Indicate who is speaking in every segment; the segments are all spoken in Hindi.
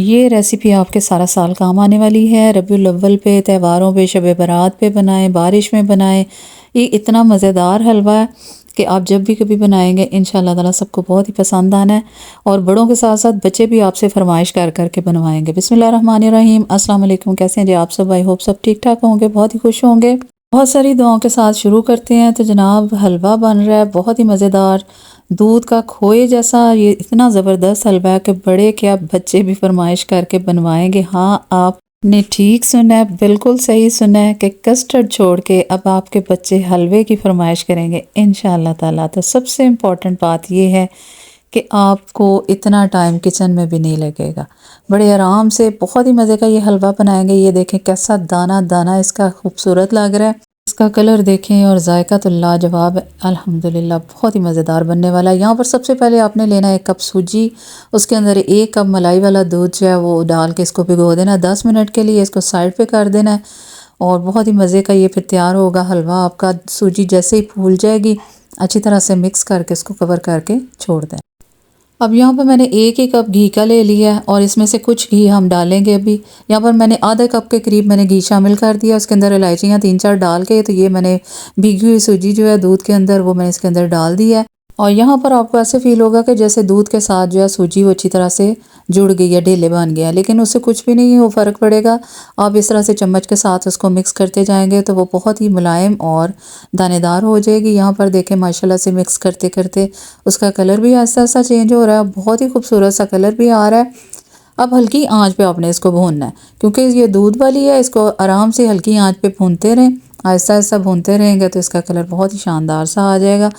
Speaker 1: ये रेसिपी आपके सारा साल काम आने वाली है। रबीउल अव्वल पे, त्योहारों पे, शब बारात पे बनाएं, बारिश में बनाएं। ये इतना मज़ेदार हलवा है कि आप जब भी कभी बनाएंगे इंशाल्लाह ताला सबको बहुत ही पसंद आना है। और बड़ों के साथ साथ बच्चे भी आपसे फरमाइश कर करके बनवाएंगे। बिस्मिल्लाहिर्रहमानिर्रहीम, अस्सलाम वालेकुम। कैसे हैं जी आप सब? आई होप सब ठीक ठाक होंगे, बहुत ही खुश होंगे। बहुत सारी दुआओं के साथ शुरू करते हैं। तो जनाब हलवा बन रहा है बहुत ही मज़ेदार, दूध का खोए जैसा। ये इतना ज़बरदस्त हलवा है कि बड़े क्या बच्चे भी फरमाइश करके बनवाएंगे। हाँ, आपने ठीक सुना है, बिल्कुल सही सुना है कि कस्टर्ड छोड़ के अब आपके बच्चे हलवे की फरमाइश करेंगे इंशाअल्लाह ताला। तो सबसे इम्पॉर्टेंट बात ये है कि आपको इतना टाइम किचन में भी नहीं लगेगा। बड़े आराम से बहुत ही मज़े का ये हलवा बनाएंगे। ये देखें कैसा दाना दाना इसका खूबसूरत लग रहा है। इसका कलर देखें और जायका तो लाजवाब है। अल्हम्दुलिल्लाह बहुत ही मज़ेदार बनने वाला है। यहाँ पर सबसे पहले आपने लेना है 1 कप सूजी, उसके अंदर 1 कप मलाई वाला दूध जो है वो डाल के इसको भिगो देना 10 मिनट के लिए। इसको साइड पे कर देना है और बहुत ही मज़े का ये फिर तैयार होगा हलवा आपका। सूजी जैसे ही फूल जाएगी अच्छी तरह से मिक्स करके इसको कवर करके छोड़ दें। अब यहाँ पर मैंने 1 ही कप घी का ले लिया है और इसमें से कुछ घी हम डालेंगे अभी। यहाँ पर मैंने आधा कप के करीब मैंने घी शामिल कर दिया। उसके अंदर इलायचियाँ 3-4 डाल के, तो ये मैंने भीगी हुई सूजी जो है दूध के अंदर वो मैंने इसके अंदर डाल दिया है। और यहाँ पर आपको ऐसे फील होगा कि जैसे दूध के साथ जो है सूजी वो अच्छी तरह से जुड़ गई है, ढेले बन गया, लेकिन उससे कुछ भी नहीं वो फ़र्क पड़ेगा। आप इस तरह से चम्मच के साथ उसको मिक्स करते जाएंगे तो वो बहुत ही मुलायम और दानेदार हो जाएगी। यहाँ पर देखें माशाल्लाह से मिक्स करते करते उसका कलर भी ऐसा ऐसा चेंज हो रहा है, बहुत ही खूबसूरत सा कलर भी आ रहा है। अब हल्की आंच पे आपने इसको भूनना है क्योंकि ये दूध वाली है। इसको आराम से हल्की आंच पे भूनते रहें, आहिस्ता आहिस्ता भूनते रहेंगे तो इसका कलर बहुत ही शानदार सा आ जाएगा।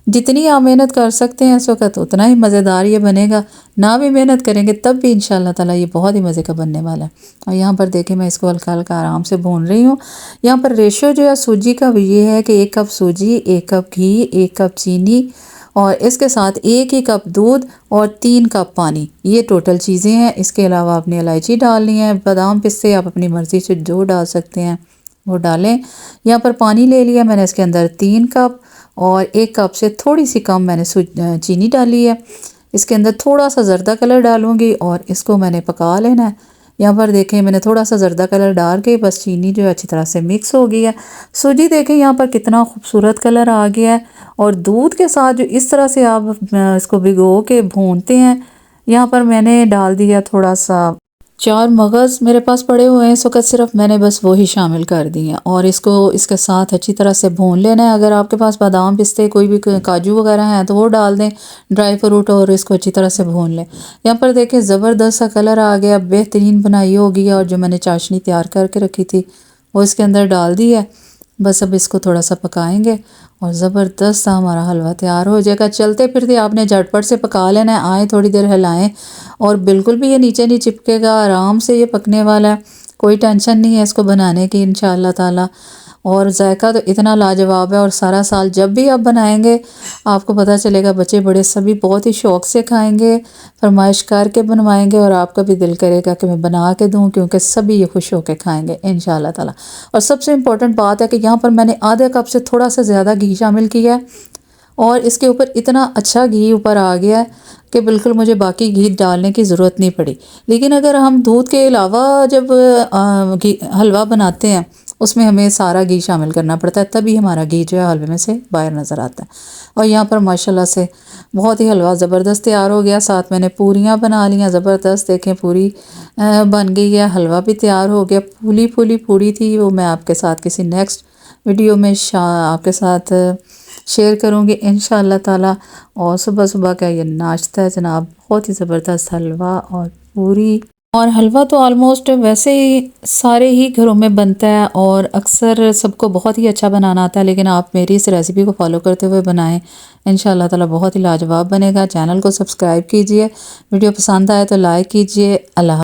Speaker 1: जितनी आप मेहनत कर सकते हैं इस वक्त उतना ही मज़ेदार ये बनेगा। ना भी मेहनत करेंगे तब भी इंशाल्लाह ताला ये बहुत ही मज़े का बनने वाला है। और यहाँ पर देखें मैं इसको हल्का हल्का आराम से भून रही हूँ। यहाँ पर रेशो जो है सूजी का ये है कि 1 कप सूजी, 1 कप घी, 1 कप चीनी और इसके साथ 1 ही कप दूध और 3 कप पानी, ये टोटल चीज़ें हैं। इसके अलावा आपने इलायची डालनी है, बादाम पिस्ते आप अपनी मर्ज़ी से जो डाल सकते हैं वो डालें। यहाँ पर पानी ले लिया मैंने, इसके अंदर 3 कप और 1 कप से थोड़ी सी कम मैंने चीनी डाली है। इसके अंदर थोड़ा सा ज़र्दा कलर डालूंगी और इसको मैंने पका लेना है। यहाँ पर देखें मैंने थोड़ा सा ज़र्दा कलर डाल के बस चीनी जो है अच्छी तरह से मिक्स हो गई है। सूजी देखें यहाँ पर कितना खूबसूरत कलर आ गया है। और दूध के साथ जो इस तरह से आप इसको भिगो के भूनते हैं, यहाँ पर मैंने डाल दिया थोड़ा सा 4 मगज़ मेरे पास पड़े हुए हैं इस वक्त, सिर्फ मैंने बस वही शामिल कर दिए हैं और इसको इसके साथ अच्छी तरह से भून लेना है। अगर आपके पास बादाम पिस्ते कोई भी काजू वगैरह हैं तो वो डाल दें, ड्राई फ्रूट, और इसको अच्छी तरह से भून लें। यहाँ पर देखें ज़बरदस्त सा कलर आ गया, बेहतरीन बनाई होगी। और जो मैंने चाशनी तैयार करके रखी थी वो इसके अंदर डाल दी है। बस अब इसको थोड़ा सा पकाएंगे और ज़बरदस्त सा हमारा हलवा तैयार हो जाएगा। चलते फिरते आपने झटपट से पका लेना है, आए थोड़ी देर हिलाएं और बिल्कुल भी ये नीचे नहीं चिपकेगा, आराम से ये पकने वाला है। कोई टेंशन नहीं है इसको बनाने की इंशाअल्लाह ताला। और जायका तो इतना लाजवाब है और सारा साल जब भी आप बनाएंगे आपको पता चलेगा बच्चे बड़े सभी बहुत ही शौक़ से खाएंगे, फरमाइश करके बनवाएंगे और आपका भी दिल करेगा कि मैं बना के दूं क्योंकि सभी ये खुश होकर खाएंगे इंशाअल्लाह ताला। और सबसे इम्पोर्टेंट बात है कि यहाँ पर मैंने आधे कप से थोड़ा सा ज़्यादा घी शामिल किया है और इसके ऊपर इतना अच्छा घी ऊपर आ गया है कि बिल्कुल मुझे बाकी घी डालने की ज़रूरत नहीं पड़ी। लेकिन अगर हम दूध के अलावा जब घी हलवा बनाते हैं उसमें हमें सारा घी शामिल करना पड़ता है, तभी हमारा घी जो है हलवे में से बाहर नज़र आता है। और यहाँ पर माशाल्लाह से बहुत ही हलवा ज़बरदस्त तैयार हो गया। साथ मैंने पूरियाँ बना लियाँ ज़बरदस्त, देखें पूरी बन गई है, हलवा भी तैयार हो गया। फूली फूली पूरी थी, वो मैं आपके साथ किसी नेक्स्ट वीडियो में आपके साथ शेयर करूँगी इंशाअल्लाह ताला। और सुबह सुबह का ये नाश्ता है जनाब, बहुत ही ज़बरदस्त हलवा और पूरी। और हलवा तो ऑलमोस्ट वैसे ही सारे ही घरों में बनता है और अक्सर सबको बहुत ही अच्छा बनाना आता है, लेकिन आप मेरी इस रेसिपी को फॉलो करते हुए बनाएं इंशाअल्लाह ताला बहुत ही लाजवाब बनेगा। चैनल को सब्सक्राइब कीजिए, वीडियो पसंद आए तो लाइक कीजिए। अल्लाह।